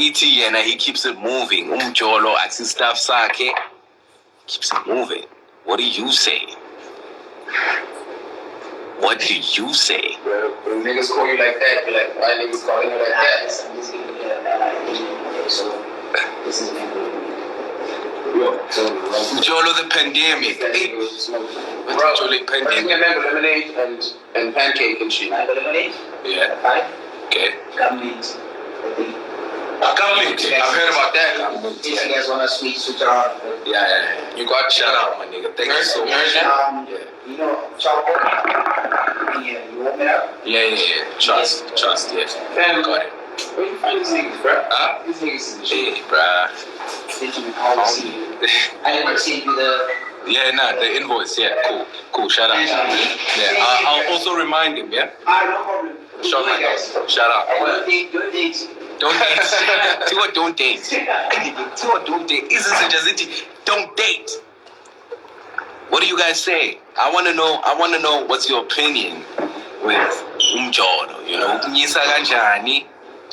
and he keeps it moving. Umjolo, axi stuff sake, keeps it moving. What do you say? What do you say? Well, when niggas call you like that, you're like, why niggas calling you like that? This is Umjolo the Pandemic. Umjolo the Pandemic. Lemonade and pancake and shit. Yeah. Okay. I've heard about that. You guys want a sweet sutra? Yeah. You got shout out, my nigga. Thank you so much. You know, chocolate. Yeah, you warm it up? Yeah. Trust, yes. Damn, got it. Where you find these niggas, bro? Huh? These niggas is the shit. Hey, bruh. I didn't see you the... Yeah, the invoice, yeah, cool, shout out. Yeah, I'll also remind him, yeah? No problem. Shout out. Don't date. Don't date. See what don't date. See what don't date. Don't date. What do you guys say? I wanna know what's your opinion with Umjolo, you know? Unyisa kanjani?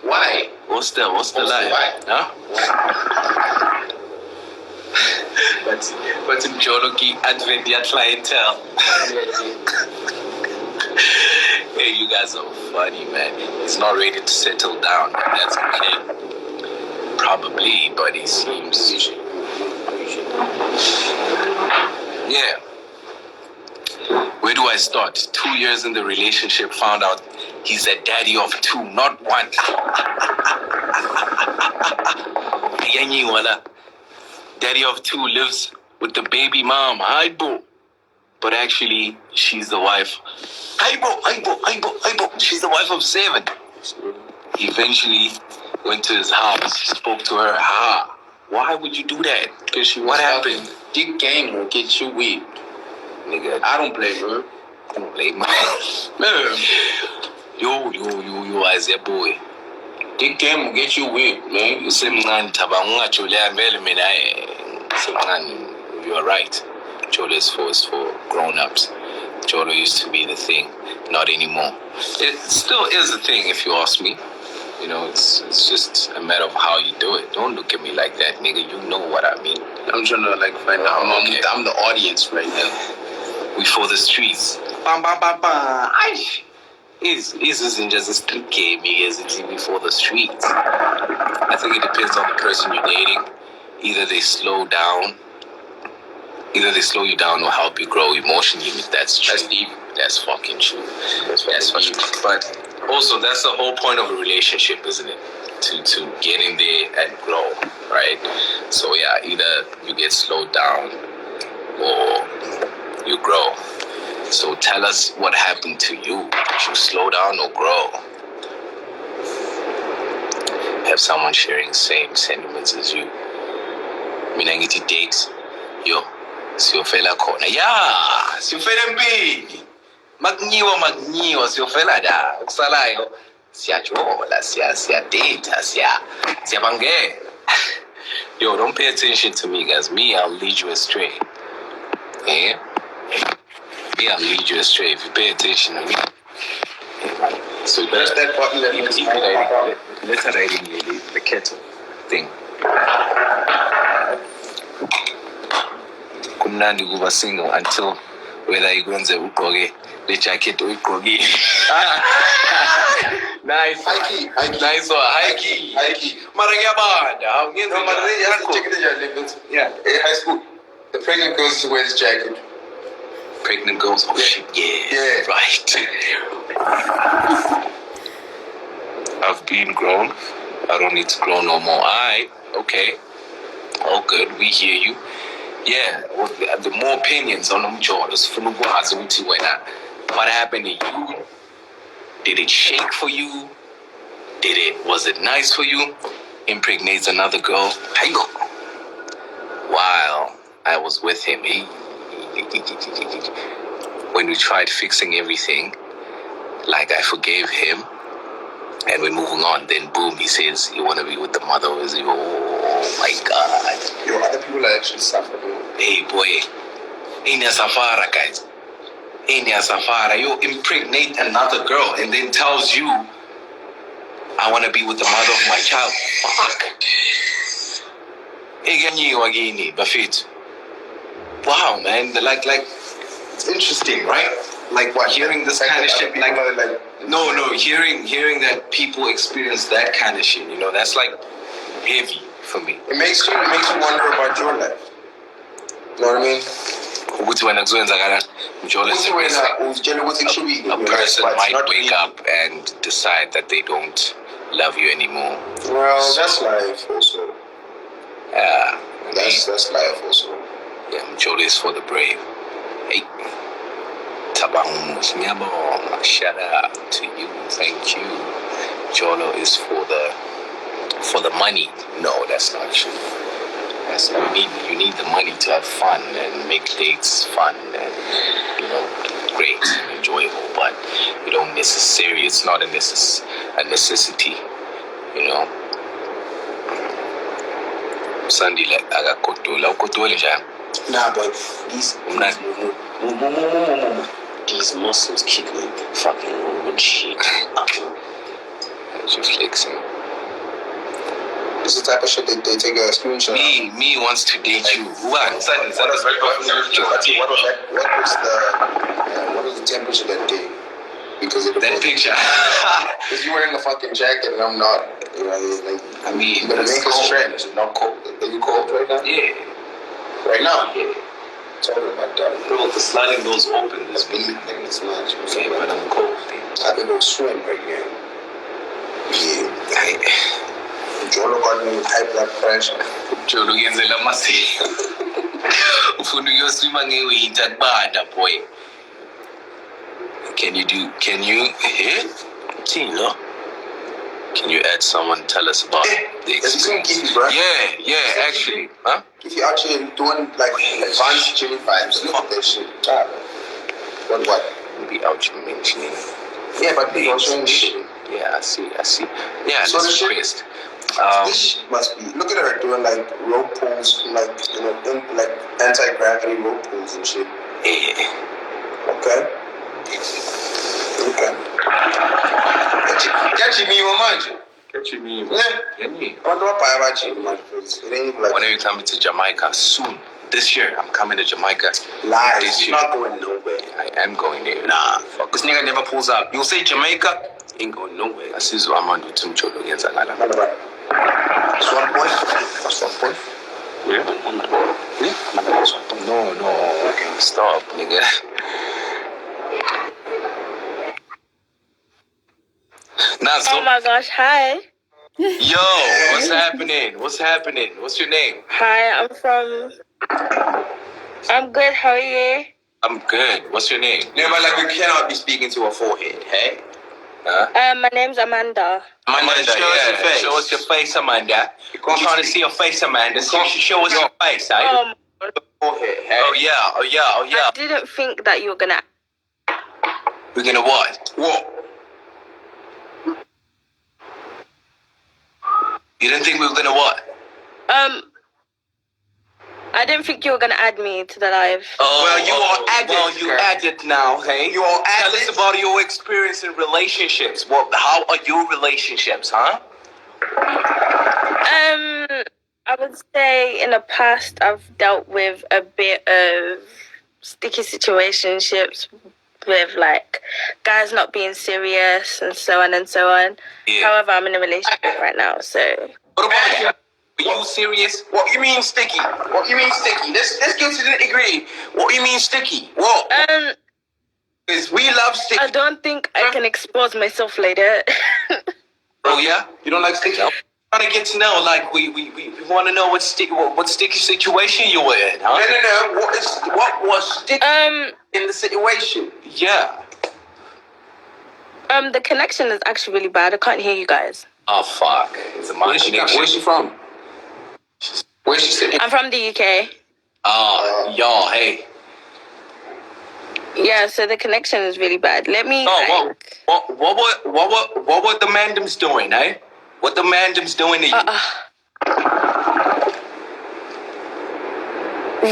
Why? What's the lie? Why? Huh? But Mjolo ki advent ya clientele. Hey, you guys are funny, man. He's not ready to settle down. That's okay. Probably, but he seems. Yeah. Where do I start? 2 years in the relationship, found out he's a daddy of 2, not 1. Daddy of 2 lives with the baby mom. Hi, boo. But actually, she's the wife. Hi, boo. She's the wife of 7. He eventually went to his house, spoke to her. Why would you do that? Because what happened? Dick game will get you weak. Nigga, I don't blame her. I don't blame her. Man. Yo, as a boy. Dick game will get you weak, man. You say, Tabang and SandileM. You are right. Mjolo is for grown-ups. Mjolo used to be the thing, not anymore. It still is a thing, if you ask me. You know, it's just a matter of how you do it. Don't look at me like that, nigga. You know what I mean. I'm trying to find out. I'm the audience right now. We for the streets. This isn't just a street game, it's for the streets. I think it depends on the person you're dating. Either they slow you down or help you grow emotionally. That's true. That's deep. That's fucking true. That's for true. But also, that's the whole point of a relationship, isn't it? To get in there and grow, right? So yeah, either you get slowed down or you grow. So tell us what happened to you. Did you slow down or grow? Have someone sharing the same sentiments as you? Mina ngithi date, yo, siyofela khona. Yeah, siyofela empini. Makunyiwa, siyofela da. Kusalayo, siyajola, siyadata, siyabangela. Yo, don't pay attention to me, guys. Me, I'll lead you astray. Yeah? Me, I'll lead you astray if you pay attention to me. So there's that button that let's the kettle thing. Kumnandi kuba single until whether ikwenze ugqoke le jacket uyigqokile. Nice. Nice one. Hikey. Mara ngiyabanda. Yeah. In high school, the pregnant girls wear this jacket. Pregnant girls? Oh, shit. Yeah. Right. I've been grown. I don't need to grow no more. Alright. Okay. All good. We hear you. Yeah. Well, the more opinions on Umjolo. What happened to you? Did it shake for you? Was it nice for you? Impregnates another girl. While I was with him, when we tried fixing everything, like I forgave him, and we're moving on, then boom, he says, you want to be with the mother of his, oh my God. Yo, other people are actually suffering. Hey boy, in your safara, guys. In your safara, you impregnate another girl and then tells you I want to be with the mother of my child. Fuck. Wow, man. Like, it's interesting, right? Like, what? Hearing this kind of shit, like, hearing that people experience that kind of shit, that's like heavy for me. It makes you wonder about your life. You know what I mean? A person might wake up and decide that they don't love you anymore. Well, that's life also. Yeah. That's life also. Yeah, Mjolo is for the brave. Hey. Tabang, shout out to you. Thank you. Mjolo is for the money. No, that's not true. You need the money to have fun and make dates fun and great and enjoyable, but you don't necessarily. It's not a necessity. Sandile akakotola ukotola njani? Nah, but these muscles keep me fucking moving shit. Just flexing. This is the type of shit they take a screenshot. Me wants to date you. What was the temperature that day? Because of that picture. Because you're wearing a fucking jacket and I'm not. You're gonna make us trend. It's not cold. Are you cold right now? Yeah. Right now? Yeah. Tell me about that. Bro, the sliding doors open. That's me. It's not. Okay, but I'm cold. I can go swim right now. Yeah. Mjolo got me with high blood pressure. Mjolo yenzela masiko. Ufuna uyoswima ngewinter kubanda boy. Can you Tino? Can you add someone, tell us about the experience? Yeah, actually. Huh? If you're actually doing like advanced gym vibes, look at that shit. What? Maybe out you mentioning. Yeah, but people showing shit. Yeah, I see. Yeah, so this is crazy. This must be. Look at her doing like rope pulls, like anti-gravity rope pulls and shit. Yeah. Okay. Catch me. When are you coming to Jamaica? Soon. This year, I'm coming to Jamaica. Lies. This year. Not going nowhere. I am going there. Nah. Fuck. This nigga never pulls out. You'll say Jamaica, ain't going nowhere. This is what I'm going to do to Mjolo against Alala. That's 1 point. That's 1 point. Yeah? No. Okay, stop, nigga. Oh my gosh, hi. Yo, what's happening? What's your name? Hi, I'm good, how are you? I'm good. What's your name? Yeah, but like we cannot be speaking to a forehead, hey? Huh? My name's Amanda. Amanda, show us your face. Show us your face, Amanda. I'm trying to see your face, Amanda. Show us your face, eh? Forehead, hey? Oh yeah. I didn't think that you were gonna... We're gonna what? What? You didn't think we were gonna what? I didn't think you were gonna add me to the live. You added now, hey? You all added. Tell us about your experience in relationships. How are your relationships, huh? I would say in the past I've dealt with a bit of sticky situationships with like guys not being serious and so on and so on. Yeah. However, I'm in a relationship right now, so... What about you? Are you serious? What you mean sticky? Let's get to the nitty-gritty. What you mean sticky? What? Because we love sticky. I don't think I can expose myself later. Oh yeah? You don't like sticky? I'm trying to get to know, like, we want to know what sticky situation you were in, huh? No. What was sticky in the situation? Yeah. The connection is actually really bad. I can't hear you guys. Oh fuck. It's a Where's she from? Where's she sitting? I'm from the UK. Oh, y'all, hey. Yeah, so the connection is really bad. Let me. What were the mandems doing, eh? What the mandems doing to you?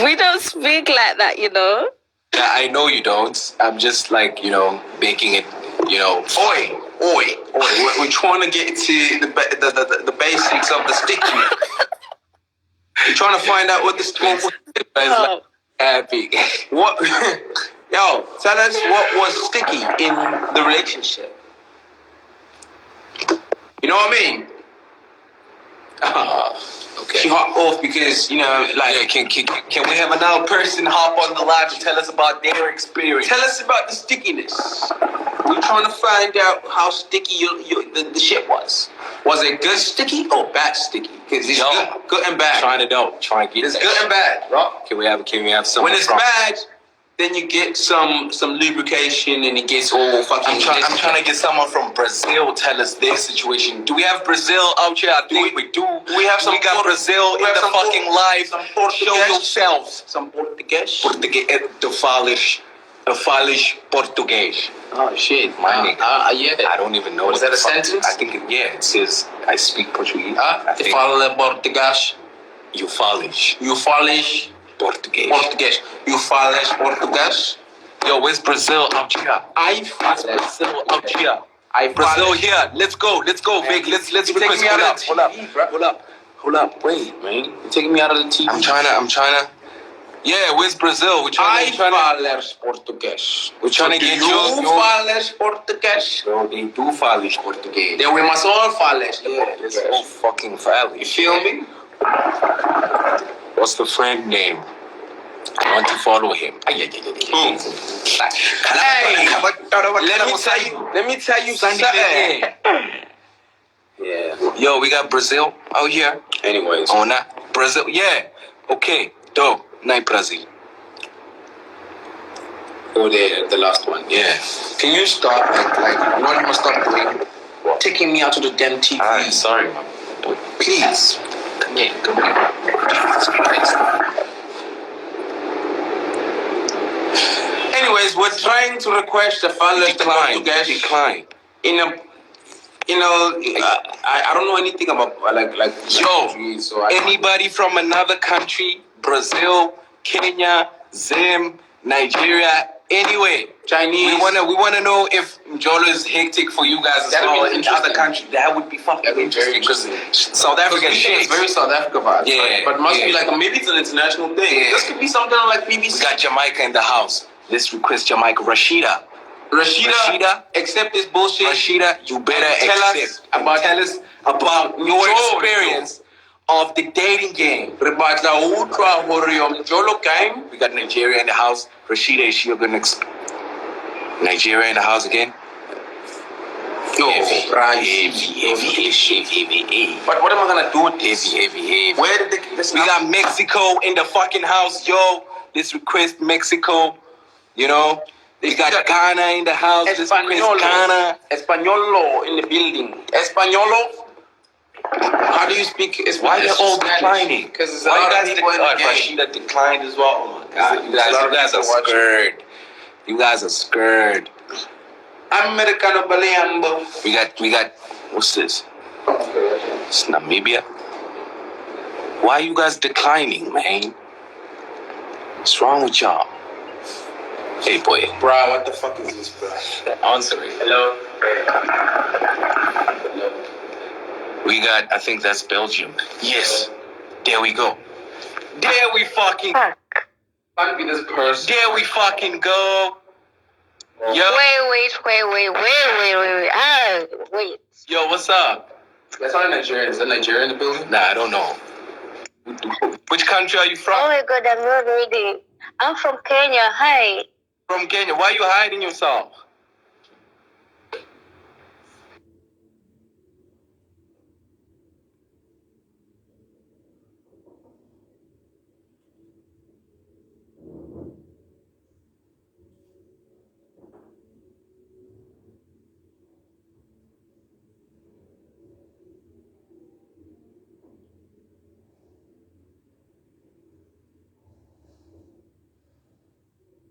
We don't speak like that, you know. Yeah, I know you don't. I'm just like, making it, Oi! We're trying to get to the basics of the sticky. We're trying to find out what the sticky is. Oh. Happy. What? Yo, tell us what was sticky in the relationship. You know what I mean? Okay. She hopped off because, Yeah, can we have another person hop on the live to tell us about their experience? tell us about the stickiness. We're trying to find out how sticky the shit was. Was it good sticky or bad sticky? Because it's good and bad. Trying to know. Trying to get It's that good shit. and bad, bro. Can we have some? When it's bad, then you get some lubrication and it gets all fucking. I'm trying to get someone from Brazil tell us their situation. Do we have Brazil out here? I think we do. We have some. We got Brazil in the fucking live. Show yourselves. Some Portuguese. The Falish Portuguese. Oh shit, My nigga. Yeah. I don't even know. Was that a fuck- sentence? I think it says I speak Portuguese. I Te think fala português. you Falish You falas Portuguese. português. You falas português. Yo, where's Brazil out here? I Where's falas. Brazil out here? I Brazil here. Let's go, Vic. Let's You're taking request. me out of the Hold TV, bro. Hold up. Wait, Man, you're taking me out of the TV. I'm trying to. Yeah, where's Brazil? We're trying to. falas português. We're trying to Do get you you. falas português? Bro, they do Falish Portuguese. Then we must all falas. Yeah, let's go fucking Falish. You feel me? What's the friend name? I want to follow him. Hey, let me tell you something. Yeah. Yo, we got Brazil out here. Anyways. Oh, not Brazil. Yeah. Okay. Dope. Night Brazil. Go there, the last one. Yeah. Can you stop? Like, what you must stop doing? Taking me out to the damn TV. I'm sorry, man. Please. Come here. Jesus Christ. Anyways, we're trying to request a father's Decline. I don't know anything about Yo, anybody from another country, Brazil, Kenya, Zim, Nigeria, anyway. Chinese. We wanna know if Mjolo is hectic for you guys as That'd be well in interesting. other countries. That would be fucking That'd be interesting very because South African shit. It's very South Africa vibe. Yeah, But it must be yeah. like maybe it's an international thing. Yeah. This could be something like BBC. We got Jamaica in the house. Let's request Jamaica. Rashida, accept this bullshit. Rashida, you better Tell accept. Tell us about your Mjolo. experience of the dating game. We got We got Nigeria in the house. Rashida, is she gonna Nigeria in the house again? Heavy. But what am I gonna do with this? Heavy. Where did this? We got Mexico in the fucking house, yo. Let's request Mexico. You know, we got Ghana in the house. Let's request Ghana. Españolo in the building. Españolo. How do you speak Spanish? Why they're all declining? Because there's a Why lot you of guys people in the game. Rashida declined as well. Oh my God, you There's a lot of guys are people watching. scared. You guys are scared. Americano Baleambo. We got. What's this? It's Namibia. Why are you guys declining, man? What's wrong with y'all? Hey, boy. Bro, what the fuck is this, bro? Answer it. Hello? We got, I think that's Belgium. Yes. There we go. There we fucking. Can't be this person. There we fucking go. Yo. Wait. Wait. Yo, what's up? That's not Nigerian. Is that Nigeria in the building? Nah, I don't know. Which country are you Oh from? my God, I'm not ready. I'm from Kenya. Hi. From Kenya. Why are you hiding yourself?